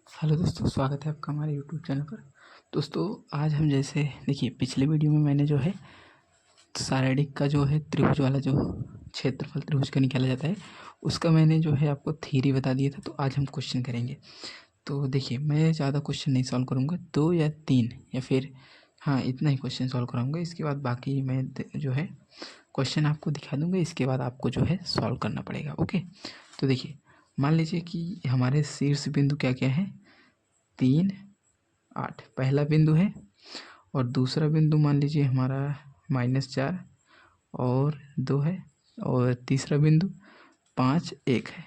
Hello दोस्तों, स्वागत है आपका हमारे यूट्यूब चैनल पर। दोस्तों, आज हम जैसे देखिए पिछले वीडियो में मैंने जो है शारीरिक का जो है त्रिभुज वाला जो क्षेत्रफल त्रिभुज का निकाला जाता है उसका मैंने जो है आपको थ्योरी बता दिया था। तो आज हम क्वेश्चन करेंगे। तो देखिए, मैं ज़्यादा क्वेश्चन नहीं सॉल्व करूँगा, 2 या 3 या फिर हाँ इतना ही क्वेश्चन सॉल्व कराऊँगा। इसके बाद बाकी मैं जो है क्वेश्चन आपको दिखा दूँगा। इसके बाद आपको जो है सॉल्व करना पड़ेगा। ओके, तो देखिए मान लीजिए कि हमारे शीर्ष बिंदु क्या क्या है, 3, 8 पहला बिंदु है, और दूसरा बिंदु मान लीजिए हमारा -4 और 2 है, और तीसरा बिंदु 5, 1 है।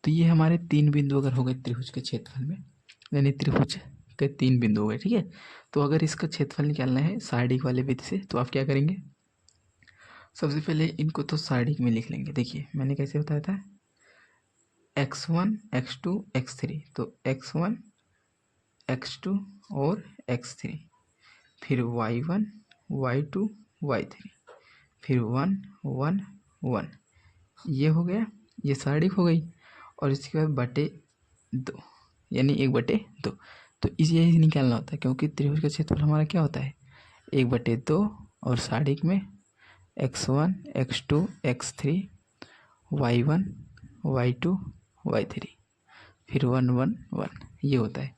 तो ये हमारे 3 बिंदु अगर हो गए त्रिभुज के क्षेत्रफल में, यानी त्रिभुज के 3 बिंदु हो गए। ठीक है, तो अगर इसका क्षेत्रफल निकालना है सारणिक वाले विधि से तो आप क्या करेंगे, सबसे पहले इनको तो सारणिक में लिख लेंगे। देखिए मैंने कैसे बताया था, x1 x2 x3, तो x1 x2 और x3, फिर y1 y2 y3, फिर 1 1 1, ये हो गया, ये सारणिक हो गई। और इसके बाद बटे 2, यानी 1/2। तो इस यही निकालना होता है, क्योंकि त्रिभुज का क्षेत्रफल हमारा क्या होता है 1/2, और सारणिक में x1 x2 x3 y1 y2 y3, फिर 1 1 1, ये होता है।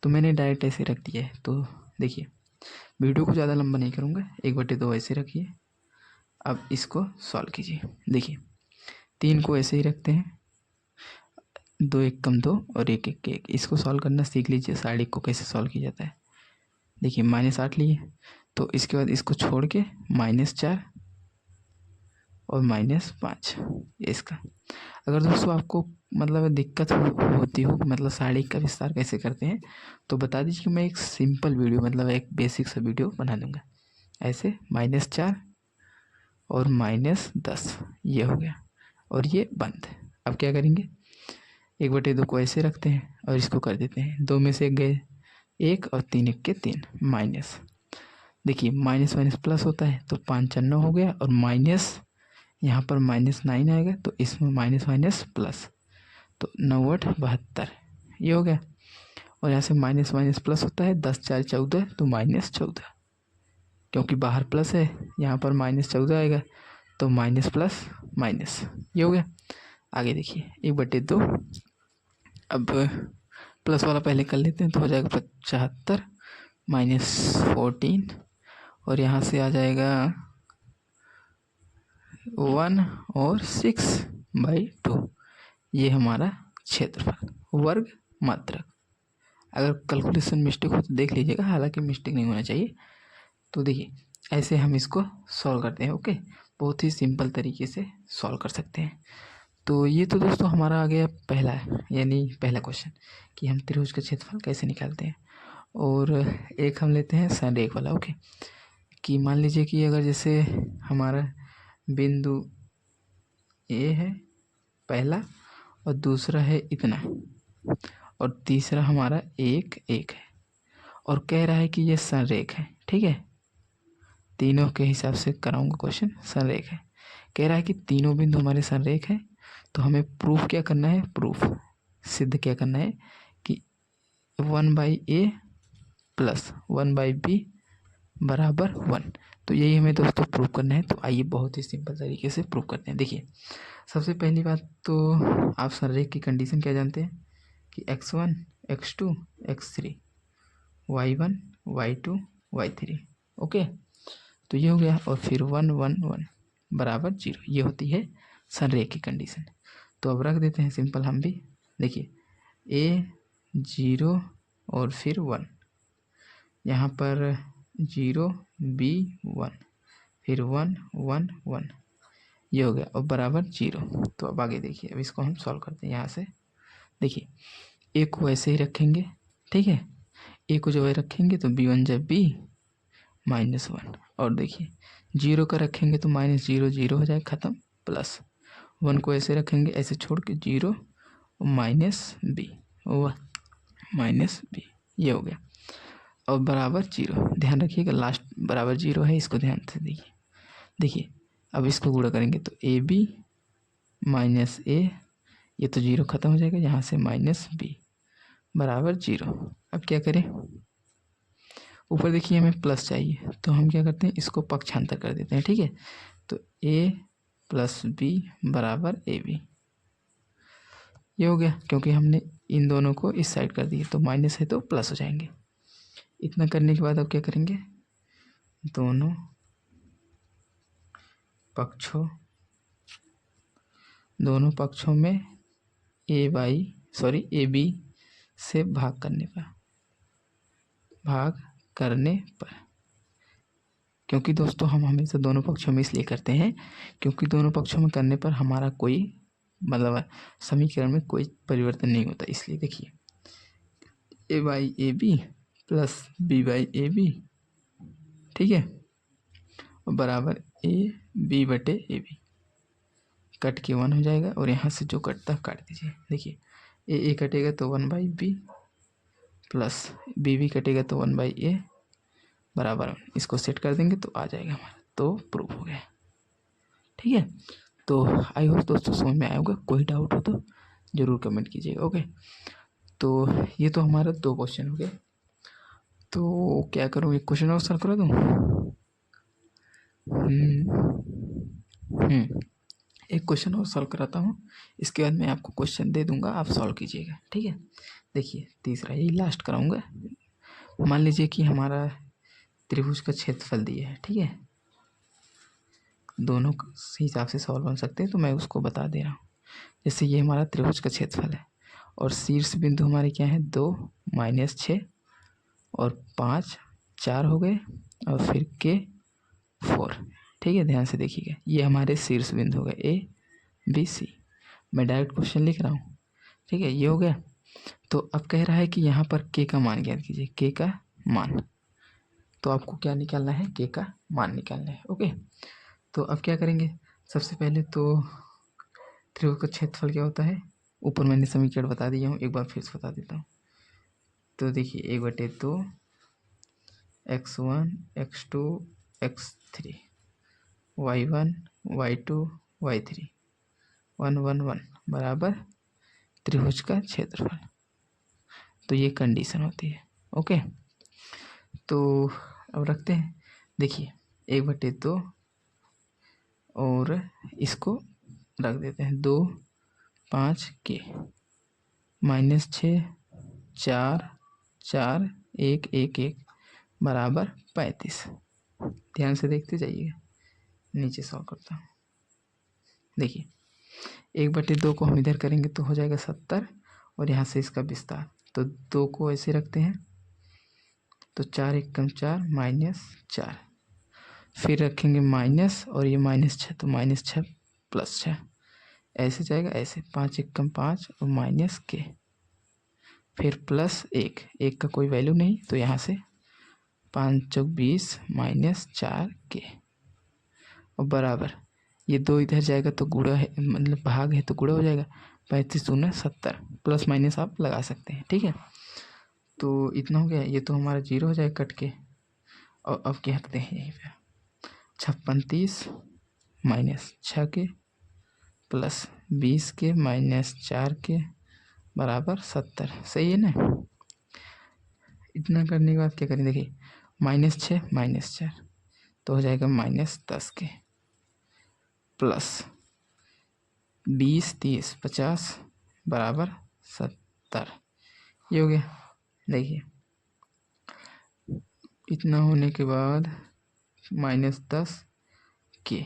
तो मैंने डायरेक्ट ऐसे रख दिया है। तो देखिए वीडियो को ज़्यादा लंबा नहीं करूँगा, 1/2 ऐसे रखिए। अब इसको सॉल्व कीजिए। देखिए 3 को ऐसे ही रखते हैं, 2 1 कम 2 और 1 1 1। इसको सॉल्व करना सीख लीजिए, सारणिक को कैसे सॉल्व किया जाता है। देखिए -8 लिए, तो इसके बाद इसको छोड़ के -4 और -5, ये इसका। अगर दोस्तों आपको मतलब दिक्कत होती हो मतलब सारणिक का विस्तार कैसे करते हैं, तो बता दीजिए कि मैं एक सिंपल वीडियो मतलब एक बेसिक सा वीडियो बना दूंगा। ऐसे -4 और -10, ये हो गया, और ये बंद। अब क्या करेंगे, 1/2 को ऐसे रखते हैं और इसको कर देते हैं, 2 में से 1 गए 1 और 3 1 के 3 माइनस। देखिए माइनस माइनस प्लस होता है, तो 5 4 9 हो गया, और माइनस यहाँ पर -9 आएगा, तो इसमें माइनस माइनस प्लस, तो 9 8 72, ये हो गया। और यहाँ से माइनस माइनस प्लस होता है, 10 4 14, तो -14, क्योंकि बाहर प्लस है यहाँ पर -14 आएगा, तो माइनस प्लस माइनस, ये हो गया। आगे देखिए 1/2, अब प्लस वाला पहले कर लेते हैं, तो हो जाएगा 75 -14, और यहाँ से आ जाएगा 1 और 6/2। ये हमारा क्षेत्रफल वर्ग मात्रक। अगर कैलकुलेशन मिस्टेक हो तो देख लीजिएगा, हालांकि मिस्टेक नहीं होना चाहिए। तो देखिए ऐसे हम इसको सॉल्व करते हैं। ओके, बहुत ही सिंपल तरीके से सॉल्व कर सकते हैं। तो ये तो दोस्तों हमारा आ गया पहला, यानी पहला क्वेश्चन कि हम त्रिभुज का क्षेत्रफल कैसे निकालते हैं। और एक हम लेते हैं संरेख वाला। ओके, कि मान लीजिए कि अगर जैसे हमारा बिंदु ए है पहला, और दूसरा है इतना, और तीसरा हमारा 1 1 है, और कह रहा है कि ये संरेख है। ठीक है, तीनों के हिसाब से कराऊंगा क्वेश्चन। संरेख है, कह रहा है कि तीनों बिंदु हमारे संरेख है। तो हमें प्रूफ क्या करना है, प्रूफ सिद्ध क्या करना है कि 1/a प्लस 1/b बराबर 1। तो यही हमें दोस्तों प्रूफ करना है। तो आइए बहुत ही सिंपल तरीके से प्रूफ करते हैं। देखिए सबसे पहली बात तो आप संरेख की कंडीशन क्या जानते हैं कि x1 x2 x3 y1 y2 y3। Okay, तो ये हो गया, और फिर 1 1 1 बराबर 0, ये होती है संरेख की कंडीशन। तो अब रख देते हैं सिंपल हम भी। देखिए a 0 और फिर 1, यहाँ पर 0 b 1, फिर 1 1 1, ये हो गया, और बराबर 0। तो अब आगे देखिए, अब इसको हम सॉल्व करते हैं। यहाँ से देखिए a को ऐसे ही रखेंगे। ठीक है, a को जब रखेंगे तो b1 जब b -1, और देखिए 0 का रखेंगे तो -0 0 हो जाएगा ख़त्म, प्लस 1 को ऐसे रखेंगे, ऐसे छोड़ के 0 -b -b, ये हो गया, और बराबर 0। ध्यान रखिएगा लास्ट बराबर 0 है, इसको ध्यान से देखिए। देखिए अब इसको गुणा करेंगे तो ab -a, ये तो 0 ख़त्म हो जाएगा, यहाँ से -b, बराबर 0। अब क्या करें, ऊपर देखिए हमें प्लस चाहिए, तो हम क्या करते हैं, इसको पक्षांतर कर देते हैं। ठीक है, तो a प्लस बी बराबर AB। ये हो गया, क्योंकि हमने इन दोनों को इस साइड कर दिया, तो माइनस है तो प्लस हो जाएंगे। इतना करने के बाद अब क्या करेंगे, दोनों पक्षों में ए बी से भाग करने पर, क्योंकि दोस्तों हम हमेशा दोनों पक्षों में इसलिए करते हैं क्योंकि दोनों पक्षों में करने पर हमारा कोई मतलब समीकरण में कोई परिवर्तन नहीं होता। इसलिए देखिए A by A B plus B by A B, ठीक है, और बराबर ए बी बटे ए बी, कट के 1 हो जाएगा और यहाँ से जो कटता काट दीजिए। देखिए ए कटेगा तो 1/b प्लस बी कटेगा तो 1/a बराबर 1। इसको सेट कर देंगे तो आ जाएगा हमारा, तो प्रूफ हो गया। ठीक है, तो आई होप दोस्तों समझ में आया होगा। कोई डाउट हो तो ज़रूर कमेंट कीजिएगा। ओके, तो ये तो हमारा 2 क्वेश्चन हो गए। तो क्या करूँ, एक क्वेश्चन और सॉल्व करा दूँ? एक क्वेश्चन और सॉल्व कराता हूँ, इसके बाद मैं आपको क्वेश्चन दे दूंगा, आप सॉल्व कीजिएगा। ठीक है, देखिए तीसरा, यही लास्ट कराऊंगा। मान लीजिए कि हमारा त्रिभुज का क्षेत्रफल दिया है। ठीक है, दोनों हिसाब से सवाल बन सकते हैं, तो मैं उसको बता दे रहा हूँ। जैसे ये हमारा त्रिभुज का क्षेत्रफल है और शीर्ष बिंदु हमारे क्या है, 2 -6 और 5 4 हो गए और फिर के 4। ठीक है, ध्यान से देखिएगा, ये हमारे शीर्ष बिंदु हो गए ABC। मैं डायरेक्ट क्वेश्चन लिख रहा हूँ। ठीक है, ये हो गया। तो अब कह रहा है कि यहाँ पर के का मान ज्ञात कीजिए, के का मान। तो आपको क्या निकालना है, के का मान निकालना है। ओके, तो अब क्या करेंगे, सबसे पहले तो त्रिभुज का क्षेत्रफल क्या होता है, ऊपर मैंने समीकरण बता दिया हूँ, एक बार फिर से बता देता हूँ। तो देखिए 1/2 x1 x2 x3 y1 y2 y3 1 1 1 बराबर त्रिभुज का क्षेत्रफल। तो ये कंडीशन होती है। ओके, तो अब रखते हैं। देखिए 1/2 और इसको रख देते हैं 2 5 के -6 4 4 1 1 1 बराबर 35। ध्यान से देखते जाइएगा, नीचे सॉल्व करता हूँ। देखिए 1/2 को हम इधर करेंगे तो हो जाएगा 70 और यहाँ से इसका विस्तार, तो 2 को ऐसे रखते हैं, तो 4 1 4 -4, फिर रखेंगे माइनस और ये -6, तो -6 +6 ऐसे जाएगा, ऐसे 5 1 5 और माइनस के, फिर +1 का कोई वैल्यू नहीं, तो यहाँ से 5 चौक 20 -4 के और बराबर ये 2 इधर जाएगा तो गुणा है, मतलब भाग है तो गुणा हो जाएगा, 35 दूना 70, प्लस माइनस आप लगा सकते हैं। ठीक है, तो इतना हो गया, ये तो हमारा 0 हो जाएगा कट के। और अब क्या रखते हैं यहीं पे, 56 30 -6 के प्लस 20 के -4 के बराबर 70। सही है ना। इतना करने के बाद क्या करें, देखिए -6 -4 तो हो जाएगा -10 के प्लस 20 30 50 बराबर 70। ये हो गया। देखिए इतना होने के बाद -10 के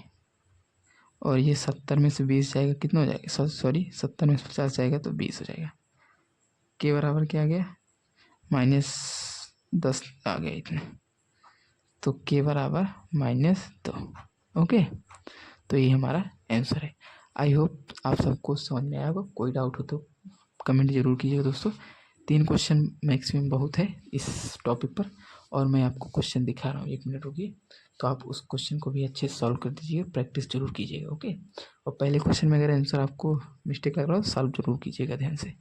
और ये 70 में से 20 जाएगा, कितना हो जाएगा, सॉरी 70 में से 50 जाएगा तो 20 हो जाएगा। के बराबर क्या आ गया, -10 आ गया इतना, तो के बराबर -2। ओके, तो ये हमारा आंसर है। आई होप आप सबको समझ में आया होगा। कोई डाउट हो तो कमेंट जरूर कीजिएगा दोस्तों। 3 क्वेश्चन मैक्सिमम बहुत है इस टॉपिक पर, और मैं आपको क्वेश्चन दिखा रहा हूँ, 1 मिनट रुकिए। तो आप उस क्वेश्चन को भी अच्छे से सॉल्व कर दीजिएगा, प्रैक्टिस जरूर कीजिएगा। ओके, और पहले क्वेश्चन में अगर आंसर आपको मिस्टेक लग रहा हो सॉल्व जरूर कीजिएगा ध्यान से।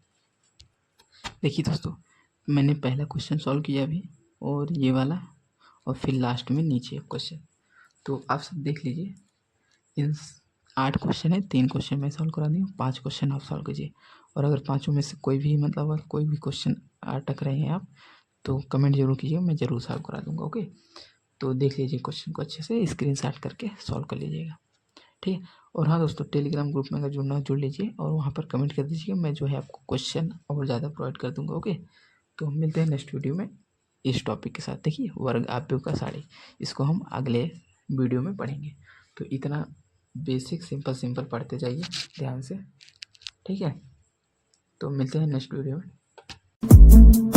देखिए दोस्तों, मैंने पहला क्वेश्चन सॉल्व किया अभी, और ये वाला, और फिर लास्ट में नीचे एक क्वेश्चन। तो आप सब देख लीजिए, इन 8 क्वेश्चन है, 3 क्वेश्चन मैं सॉल्व करा दी हूँ, 5 क्वेश्चन आप सॉल्व कीजिए। और अगर पाँचों में से कोई भी मतलब कोई भी क्वेश्चन अटक रहे हैं आप तो कमेंट जरूर कीजिएगा, मैं ज़रूर सॉल्व करा दूँगा। ओके, तो देख लीजिए क्वेश्चन को अच्छे से, स्क्रीनशॉट करके सॉल्व कर लीजिएगा, ठीक है। और हाँ दोस्तों, टेलीग्राम ग्रुप में अगर जुड़ना जुड़ लीजिए और वहाँ पर कमेंट कर दीजिएगा, मैं जो है आपको क्वेश्चन और ज़्यादा प्रोवाइड कर दूँगा। ओके, तो हम मिलते हैं नेक्स्ट वीडियो में इस टॉपिक के साथ। देखिए वर्ग आव्यूह का साड़ी, इसको हम अगले वीडियो में पढ़ेंगे। तो इतना बेसिक सिंपल पढ़ते जाइए ध्यान से, ठीक है। तो मिलते हैं नेक्स्ट वीडियो में।